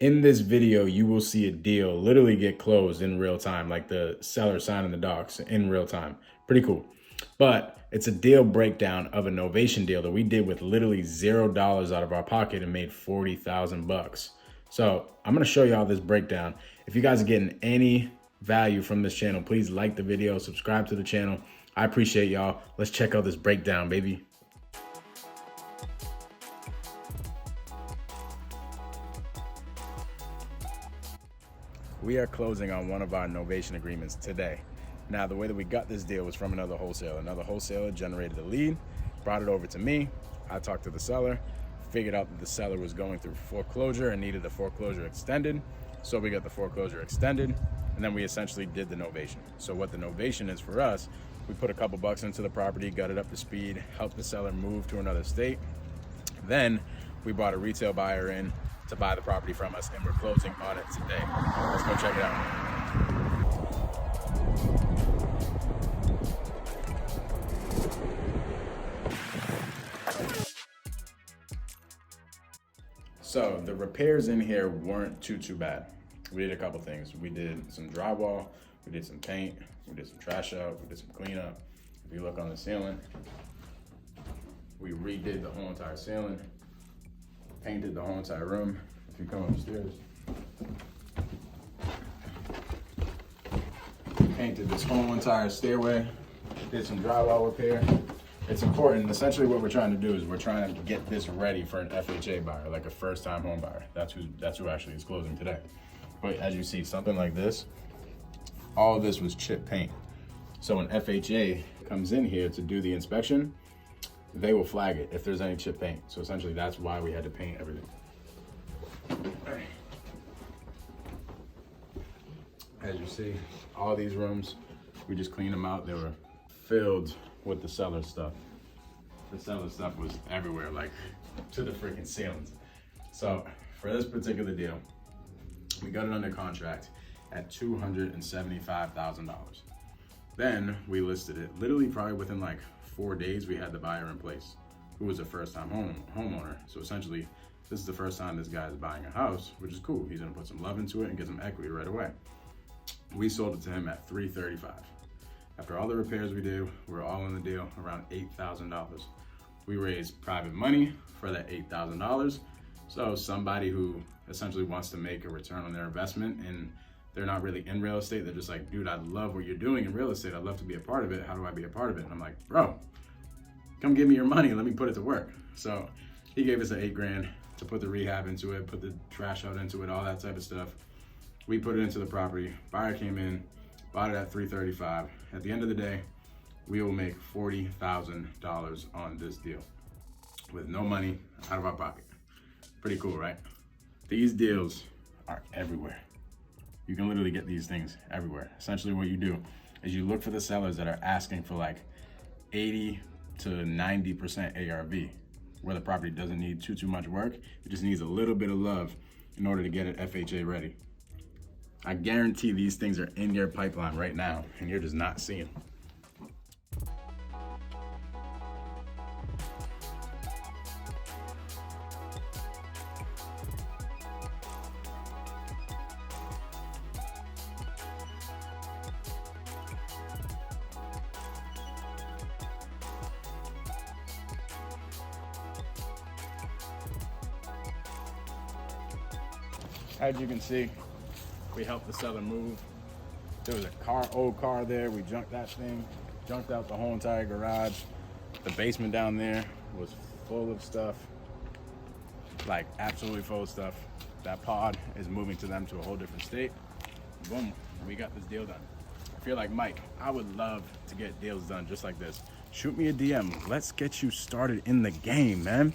In this video, you will see a deal literally get closed in real time, like the seller signing the docs in real time. Pretty cool. But it's a deal breakdown of a novation deal that we did with literally $0 out of our pocket and made 40,000 bucks. So I'm gonna show y'all this breakdown. If you guys are getting any value from this channel, please like the video, subscribe to the channel. I appreciate y'all. Let's check out this breakdown, baby. We are closing on one of our novation agreements today. Now, the way that we got this deal was from another wholesaler. Another wholesaler generated a lead, brought it over to me. I talked to the seller, figured out that the seller was going through foreclosure and needed the foreclosure extended. So we got the foreclosure extended, and then we essentially did the novation. So what the novation is for us, we put a couple bucks into the property, got it up to speed, helped the seller move to another state. Then we brought a retail buyer in to buy the property from us, and we're closing on it today. Let's go check it out. So the repairs in here weren't too bad. We did a couple things. We did some drywall, we did some paint, we did some trash out, we did some cleanup. If you look on the ceiling, we redid the whole entire ceiling, painted the whole entire room. If you come upstairs, painted this whole entire stairway, did some drywall repair. It's important. Essentially what we're trying to do is we're trying to get this ready for an FHA buyer, like a first-time home buyer. That's who actually is closing today. But as you see, something like this, all of this was chip paint. So when FHA comes in here to do the inspection, they will flag it if there's any chip paint. So essentially that's why we had to paint everything. As you see, all these rooms, we just cleaned them out. They were filled with the seller stuff. The seller stuff was everywhere, like to the freaking ceilings. So for this particular deal, we got it under contract at $275,000. Then we listed it, literally probably within like 4 days, we had the buyer in place, who was a first-time homeowner. So essentially, this is the first time this guy is buying a house, which is cool. He's gonna put some love into it and get some equity right away. We sold it to him at $335. After all the repairs we did, we're all in the deal, around $8,000. We raised private money for that $8,000. So somebody who essentially wants to make a return on their investment and they're not really in real estate, they're just like, dude, I love what you're doing in real estate. I'd love to be a part of it. How do I be a part of it? And I'm like, bro, come give me your money. Let me put it to work. So he gave us the $8,000 to put the rehab into it, put the trash out into it, all that type of stuff. We put it into the property. Buyer came in, bought it at $335. At the end of the day, we will make $40,000 on this deal with no money out of our pocket. Pretty cool, right? These deals are everywhere. You can literally get these things everywhere. Essentially what you do is you look for the sellers that are asking for like 80 to 90% ARV, where the property doesn't need too much work. It just needs a little bit of love in order to get it FHA ready. I guarantee these things are in your pipeline right now and you're just not seeing them. As you can see, we helped the seller move. There was a old car there. We junked that thing, junked out the whole entire garage. The basement down there was full of stuff, like absolutely full of stuff. That pod is moving to them to a whole different state. Boom, we got this deal done. If you're like, Mike, I would love to get deals done just like this, shoot me a DM. Let's get you started in the game, man.